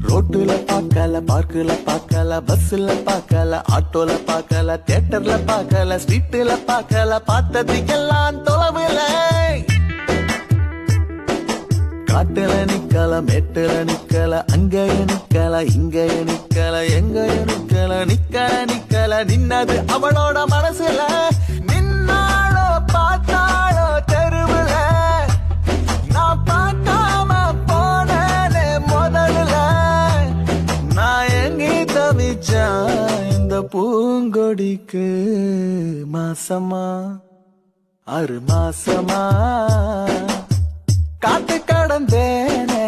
ரோட்டுல பாக்கல, பார்க்குல பாக்கல, பஸ்ல பாக்கல, ஆட்டோல பாக்கல, தியேட்டர்ல பாக்கல, ஸ்ட்ரீட்ல பாக்கல, பார்த்ததுக்கெல்லாம் தொலைவில. காட்டுல நிக்கல, மேட்டுல நிக்கல, அங்கய நிக்கல, இங்கய நிக்கல, எங்கய நிக்கல, நிக்கல நிக்கல, நின்னது அவளோட மனசுல. நின்னாளோ பார்த்தாளோ தெருவுல, நான் பார்க்காம போனே முதல்ல. நான் எங்கே தவிச்சேன் இந்த பூங்கொடிக்கு மாசமா 6 மாசமா காத்து கடந்தேனே